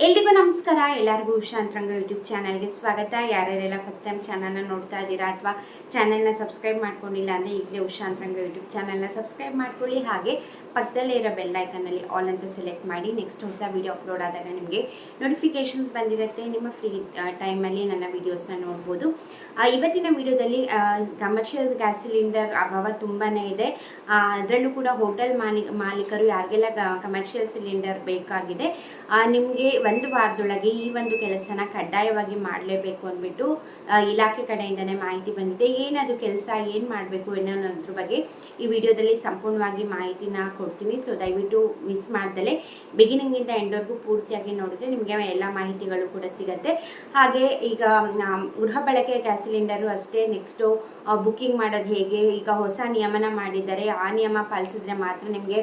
ಎಲ್ರಿಗೂ ನಮಸ್ಕಾರ. ಎಲ್ಲರಿಗೂ ಉಷಾಂತರಂಗ ಯೂಟ್ಯೂಬ್ ಚಾನಲ್ಗೆ ಸ್ವಾಗತ. ಯಾರ್ಯಾರೆಲ್ಲ ಫಸ್ಟ್ ಟೈಮ್ ಚಾನಲ್ನ ನೋಡ್ತಾ ಇದ್ದೀರಾ ಅಥವಾ ಚಾನಲ್ನ ಸಬ್ಸ್ಕ್ರೈಬ್ ಮಾಡ್ಕೊಂಡಿಲ್ಲ ಅಂದರೆ ಈಗಲೇ ಉಷಾಂತರಂಗ ಯೂಟ್ಯೂಬ್ ಚಾನಲ್ನ ಸಬ್ಸ್ಕ್ರೈಬ್ ಮಾಡ್ಕೊಳ್ಳಿ. ಹಾಗೆ ಪಕ್ಕದಲ್ಲೇ ಇರೋ ಬೆಲ್ ಐಕನ್ನಲ್ಲಿ ಆಲ್ ಅಂತ ಸೆಲೆಕ್ಟ್ ಮಾಡಿ. ನೆಕ್ಸ್ಟ್ ಹೊಸ ವೀಡಿಯೋ ಅಪ್ಲೋಡ್ ಆದಾಗ ನಿಮಗೆ ನೋಟಿಫಿಕೇಷನ್ಸ್ ಬಂದಿರುತ್ತೆ. ನಿಮ್ಮ ಫ್ರೀ ಟೈಮಲ್ಲಿ ನನ್ನ ವೀಡಿಯೋಸ್ನ ನೋಡ್ಬೋದು. ಇವತ್ತಿನ ವಿಡಿಯೋದಲ್ಲಿ ಕಮರ್ಷಿಯಲ್ ಗ್ಯಾಸ್ ಸಿಲಿಂಡರ್ ಅಭಾವ ತುಂಬಾ ಇದೆ. ಅದರಲ್ಲೂ ಕೂಡ ಹೋಟೆಲ್ ಮಾಲೀಕರು ಯಾರಿಗೆಲ್ಲ ಕಮರ್ಷಿಯಲ್ ಸಿಲಿಂಡರ್ ಬೇಕಾಗಿದೆ, ನಿಮಗೆ ಒಂದು ವಾರದೊಳಗೆ ಈ ಒಂದು ಕೆಲಸನ ಕಡ್ಡಾಯವಾಗಿ ಮಾಡಲೇಬೇಕು ಅಂದ್ಬಿಟ್ಟು ಇಲಾಖೆ ಕಡೆಯಿಂದನೇ ಮಾಹಿತಿ ಬಂದಿದೆ. ಏನದು ಕೆಲಸ, ಏನು ಮಾಡಬೇಕು ಅನ್ನೋದ್ರ ಬಗ್ಗೆ ಈ ವಿಡಿಯೋದಲ್ಲಿ ಸಂಪೂರ್ಣವಾಗಿ ಮಾಹಿತಿನ ಕೊಡ್ತೀನಿ. ಸೊ ದಯವಿಟ್ಟು ಮಿಸ್ ಮಾಡ್ದಲೇ ಬಿಗಿನಿಂಗಿಂದ ಎಂಡ್ವರೆಗೂ ಪೂರ್ತಿಯಾಗಿ ನೋಡಿದ್ರೆ ನಿಮಗೆ ಎಲ್ಲ ಮಾಹಿತಿಗಳು ಕೂಡ ಸಿಗುತ್ತೆ. ಹಾಗೆ ಈಗ ಗೃಹ ಬಳಕೆ ಗ್ಯಾಸ್ ಸಿಲಿಂಡರು ಅಷ್ಟೇ. ನೆಕ್ಸ್ಟು ಬುಕ್ಕಿಂಗ್ ಮಾಡೋದು ಹೇಗೆ, ಈಗ ಹೊಸ ನಿಯಮನ ಮಾಡಿದ್ದಾರೆ. ಆ ನಿಯಮ ಪಾಲಿಸಿದ್ರೆ ಮಾತ್ರ ನಿಮಗೆ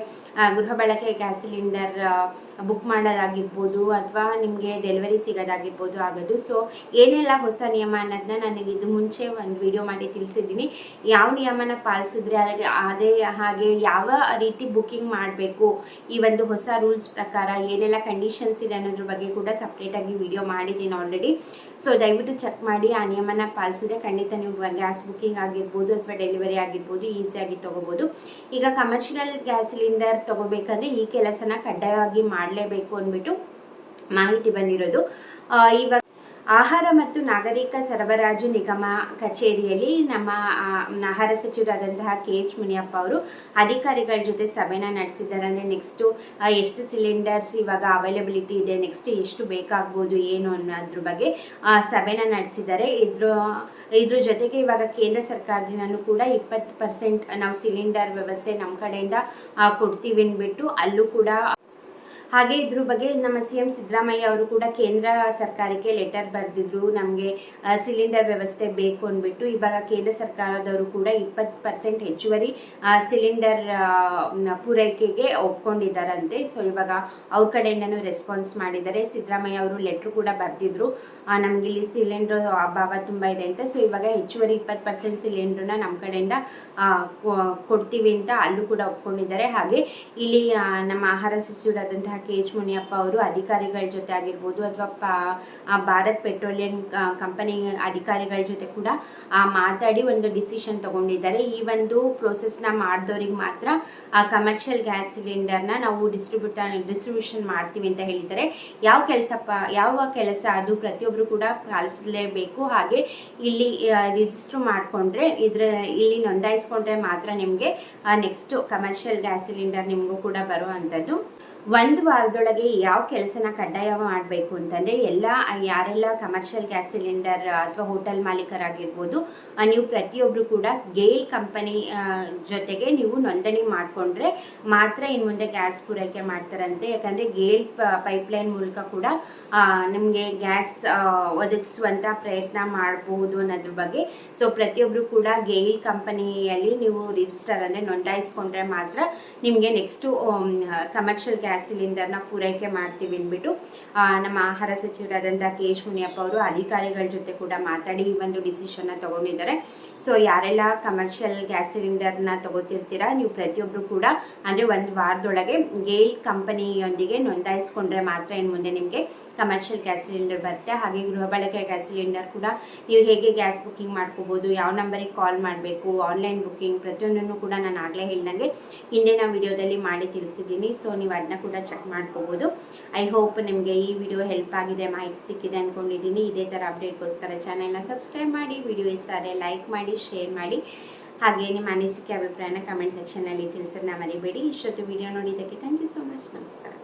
ಗೃಹ ಬಳಕೆ ಗ್ಯಾಸ್ ಸಿಲಿಂಡರ್ ಬುಕ್ ಮಾಡೋದಾಗಿರ್ಬೋದು ಅಥವಾ ನಿಮಗೆ ಡೆಲಿವರಿ ಸಿಗೋದಾಗಿರ್ಬೋದು ಆಗೋದು. ಸೊ ಏನೆಲ್ಲ ಹೊಸ ನಿಯಮ ಅನ್ನೋದನ್ನ ನನಗೆ ಇದು ಮುಂಚೆ ಒಂದು ವಿಡಿಯೋ ಮಾಡಿ ತಿಳಿಸಿದ್ದೀನಿ. ಯಾವ ನಿಯಮನ ಪಾಲಿಸಿದ್ರೆ ಅದೇ ಹಾಗೆ ಯಾವ ರೀತಿ ಬುಕ್ಕಿಂಗ್ ಮಾಡಬೇಕು, ಈ ಒಂದು ಹೊಸ ರೂಲ್ಸ್ ಪ್ರಕಾರ ಏನೆಲ್ಲ ಕಂಡೀಷನ್ಸ್ ಇದೆ ಅನ್ನೋದ್ರ ಬಗ್ಗೆ ಕೂಡ ಸಪ್ರೇಟಾಗಿ ವಿಡಿಯೋ ಮಾಡಿದ್ದೀನಿ ಆಲ್ರೆಡಿ. ಸೊ ದಯವಿಟ್ಟು ಚೆಕ್ ಮಾಡಿ. ಆ ನಿಯಮನ ಪಾಲಿಸಿದ್ರೆ ಖಂಡಿತ ನೀವು ಗ್ಯಾಸ್ ಬುಕ್ಕಿಂಗ್ ಆಗಿರ್ಬೋದು ಅಥವಾ ಡೆಲಿವರಿ ಆಗಿರ್ಬೋದು ಈಸಿಯಾಗಿ ತೊಗೋಬೋದು. ಈಗ ಕಮರ್ಷಿಯಲ್ ಗ್ಯಾಸ್ ಸಿಲಿಂಡರ್ ತೊಗೋಬೇಕಂದ್ರೆ ಈ ಕೆಲಸನ ಕಡ್ಡಾಯವಾಗಿ ಮಾಡಲೇಬೇಕು ಅಂದ್ಬಿಟ್ಟು ಮಾಹಿತಿ ಬಂದಿರೋದು. ಇವಾಗ ಆಹಾರ ಮತ್ತು ನಾಗರಿಕ ಸರಬರಾಜು ನಿಗಮ ಕಚೇರಿಯಲ್ಲಿ ನಮ್ಮ ಆಹಾರ ಸಚಿವರಾದಂತಹ KH ಮುನಿಯಪ್ಪ ಅವರು ಅಧಿಕಾರಿಗಳ ಜೊತೆ ಸಭೆನ ನಡೆಸಿದ್ದಾರೆ. ಅಂದರೆ ನೆಕ್ಸ್ಟು ಎಷ್ಟು ಸಿಲಿಂಡರ್ಸ್ ಇವಾಗ ಅವೈಲಬಿಲಿಟಿ ಇದೆ, ನೆಕ್ಸ್ಟ್ ಎಷ್ಟು ಬೇಕಾಗ್ಬೋದು ಏನು ಅನ್ನೋದ್ರ ಬಗ್ಗೆ ಸಭೆನ ನಡೆಸಿದ್ದಾರೆ. ಇದ್ರ ಜೊತೆಗೆ ಇವಾಗ ಕೇಂದ್ರ ಸರ್ಕಾರದಿಂದನೂ ಕೂಡ 20% ನಾವು ಸಿಲಿಂಡರ್ ವ್ಯವಸ್ಥೆ ನಮ್ಮ ಕಡೆಯಿಂದ ಕೊಡ್ತೀವಿ ಅಂದ್ಬಿಟ್ಟು ಅಲ್ಲೂ ಕೂಡ. ಹಾಗೆ ಇದ್ರ ಬಗ್ಗೆ ನಮ್ಮ CM ಸಿದ್ದರಾಮಯ್ಯ ಅವರು ಕೂಡ ಕೇಂದ್ರ ಸರ್ಕಾರಕ್ಕೆ ಲೆಟರ್ ಬರೆದಿದ್ರು, ನಮಗೆ ಸಿಲಿಂಡರ್ ವ್ಯವಸ್ಥೆ ಬೇಕು ಅಂದ್ಬಿಟ್ಟು. ಇವಾಗ ಕೇಂದ್ರ ಸರ್ಕಾರದವರು ಕೂಡ 20% ಹೆಚ್ಚುವರಿ ಸಿಲಿಂಡರ್ ಪೂರೈಕೆಗೆ ಒಪ್ಕೊಂಡಿದ್ದಾರಂತೆ. ಸೊ ಇವಾಗ ಅವ್ರ ಕಡೆಯಿಂದನೂ ರೆಸ್ಪಾನ್ಸ್ ಮಾಡಿದ್ದಾರೆ. ಸಿದ್ದರಾಮಯ್ಯ ಅವರು ಲೆಟ್ರು ಕೂಡ ಬರೆದಿದ್ರು, ನಮಗೆ ಇಲ್ಲಿ ಸಿಲಿಂಡ್ರ್ ಅಭಾವ ತುಂಬ ಇದೆ ಅಂತ. ಸೊ ಇವಾಗ ಹೆಚ್ಚುವರಿ 20% ಸಿಲಿಂಡ್ರನ್ನ ನಮ್ಮ ಕಡೆಯಿಂದ ಕೊಡ್ತೀವಿ ಅಂತ ಅಲ್ಲೂ ಕೂಡ ಒಪ್ಕೊಂಡಿದ್ದಾರೆ. ಹಾಗೆ ಇಲ್ಲಿ ನಮ್ಮ ಆಹಾರ ಸಚಿವರಾದಂತಹ KH ಮುನಿಯಪ್ಪ ಅವರು ಅಧಿಕಾರಿಗಳ ಜೊತೆ ಆಗಿರ್ಬೋದು ಅಥವಾ ಭಾರತ್ ಪೆಟ್ರೋಲಿಯಂ ಕಂಪನಿ ಅಧಿಕಾರಿಗಳ ಜೊತೆ ಕೂಡ ಮಾತಾಡಿ ಒಂದು ಡಿಸಿಷನ್ ತಗೊಂಡಿದ್ದಾರೆ. ಈ ಒಂದು ಪ್ರೋಸೆಸ್ನ ಮಾಡಿದವ್ರಿಗೆ ಮಾತ್ರ ಕಮರ್ಷಿಯಲ್ ಗ್ಯಾಸ್ ಸಿಲಿಂಡರ್ನ ನಾವು ಡಿಸ್ಟ್ರಿಬ್ಯೂಷನ್ ಮಾಡ್ತೀವಿ ಅಂತ ಹೇಳಿದ್ದಾರೆ. ಯಾವ ಕೆಲಸ ಅದು ಪ್ರತಿಯೊಬ್ಬರು ಕೂಡ ಪಾಲಿಸಲೇಬೇಕು. ಹಾಗೆ ಇಲ್ಲಿ ರಿಜಿಸ್ಟರ್ ಮಾಡಿಕೊಂಡ್ರೆ ಇಲ್ಲಿ ನೋಂದಾಯಿಸ್ಕೊಂಡ್ರೆ ಮಾತ್ರ ನಿಮಗೆ ನೆಕ್ಸ್ಟ್ ಕಮರ್ಷಿಯಲ್ ಗ್ಯಾಸ್ ಸಿಲಿಂಡರ್ ನಿಮಗೂ ಕೂಡ ಬರುವಂಥದ್ದು. ಒಂದು ವಾರದೊಳಗೆ ಯಾವ ಕೆಲಸನ ಕಡ್ಡಾಯ ಮಾಡಬೇಕು ಅಂತಂದರೆ ಯಾರೆಲ್ಲ ಕಮರ್ಷಿಯಲ್ ಗ್ಯಾಸ್ ಸಿಲಿಂಡರ್ ಅಥವಾ ಹೋಟೆಲ್ ಮಾಲೀಕರಾಗಿರ್ಬೋದು, ನೀವು ಪ್ರತಿಯೊಬ್ಬರು ಕೂಡ ಗೇಲ್ ಕಂಪನಿ ಜೊತೆಗೆ ನೀವು ನೋಂದಣಿ ಮಾಡಿಕೊಂಡ್ರೆ ಮಾತ್ರ ಇನ್ನು ಮುಂದೆ ಗ್ಯಾಸ್ ಪೂರೈಕೆ ಮಾಡ್ತಾರಂತೆ. ಯಾಕಂದರೆ ಗೇಲ್ ಪೈಪ್ಲೈನ್ ಮೂಲಕ ಕೂಡ ನಿಮಗೆ ಗ್ಯಾಸ್ ಒದಗಿಸುವಂಥ ಪ್ರಯತ್ನ ಮಾಡಬಹುದು ಅನ್ನೋದ್ರ ಬಗ್ಗೆ. ಸೊ ಪ್ರತಿಯೊಬ್ಬರು ಕೂಡ ಗೇಲ್ ಕಂಪನಿಯಲ್ಲಿ ನೀವು ರಿಜಿಸ್ಟರ್ ಅಂದರೆ ನೋಂದಾಯಿಸ್ಕೊಂಡ್ರೆ ಮಾತ್ರ ನಿಮಗೆ ನೆಕ್ಸ್ಟು ಕಮರ್ಷಿಯಲ್ ಗ್ಯಾಸ್ ಸಿಲಿಂಡರ್ನ ಪೂರೈಕೆ ಮಾಡ್ತೀವಿ ಅಂದ್ಬಿಟ್ಟು ನಮ್ಮ ಆಹಾರ ಸಚಿವರಾದಂಥ KH ಮುನಿಯಪ್ಪ ಅವರು ಅಧಿಕಾರಿಗಳ ಜೊತೆ ಕೂಡ ಮಾತಾಡಿ ಈ ಒಂದು ಡಿಸಿಷನ್ನ ತಗೊಂಡಿದ್ದಾರೆ. ಸೊ ಯಾರೆಲ್ಲ ಕಮರ್ಷಿಯಲ್ ಗ್ಯಾಸ್ ಸಿಲಿಂಡರ್ನ ತಗೋತಿರ್ತೀರಾ ನೀವು ಪ್ರತಿಯೊಬ್ಬರು ಕೂಡ ಅಂದರೆ ಒಂದು ವಾರದೊಳಗೆ ಗೇಲ್ ಕಂಪನಿಯೊಂದಿಗೆ ನೋಂದಾಯಿಸ್ಕೊಂಡ್ರೆ ಮಾತ್ರ ಇನ್ನು ಮುಂದೆ ನಿಮಗೆ ಕಮರ್ಷಿಯಲ್ ಗ್ಯಾಸ್ ಸಿಲಿಂಡರ್ ಬರುತ್ತೆ. ಹಾಗೆ ಗೃಹ ಬಳಕೆ ಗ್ಯಾಸ್ ಸಿಲಿಂಡರ್ ಕೂಡ ನೀವು ಹೇಗೆ ಗ್ಯಾಸ್ ಬುಕ್ಕಿಂಗ್ ಮಾಡ್ಕೋಬೋದು, ಯಾವ ನಂಬರಿಗೆ ಕಾಲ್ ಮಾಡಬೇಕು, ಆನ್ಲೈನ್ ಬುಕ್ಕಿಂಗ್ ಪ್ರತಿಯೊಂದನ್ನು ಕೂಡ ನಾನು ಆಗಲೇ ಹೇಳಿದಂಗೆ ಹಿಂದಿನ ವಿಡಿಯೋದಲ್ಲಿ ಮಾಡಿ ತಿಳಿಸಿದ್ದೀನಿ. ಸೊ ನೀವು ಅದನ್ನ ಕೂಡ ಚೆಕ್ ಮಾಡ್ಕೋಬೋದು. ಐ ಹೋಪ್ ನಿಮಗೆ ಈ ವಿಡಿಯೋ ಹೆಲ್ಪ್ ಆಗಿದೆ, ಮಾಹಿತಿ ಸಿಕ್ಕಿದೆ ಅಂದ್ಕೊಂಡಿದ್ದೀನಿ. ಇದೇ ಥರ ಅಪ್ಡೇಟ್ಗೋಸ್ಕರ ಚಾನೆಲ್ನ ಸಬ್ಸ್ಕ್ರೈಬ್ ಮಾಡಿ, ವಿಡಿಯೋ ಇಷ್ಟ ಆದರೆ ಲೈಕ್ ಮಾಡಿ, ಶೇರ್ ಮಾಡಿ. ಹಾಗೆ ನಿಮ್ಮ ಅನಿಸಿಕೆ ಅಭಿಪ್ರಾಯನ ಕಮೆಂಟ್ ಸೆಕ್ಷನಲ್ಲಿ ತಿಳಿಸೋದನ್ನ ಮರಿಬೇಡಿ. ಇಷ್ಟೊತ್ತು ವಿಡಿಯೋ ನೋಡಿದ್ದಕ್ಕೆ ಥ್ಯಾಂಕ್ ಯು ಸೋ ಮಚ್. ನಮಸ್ಕಾರ.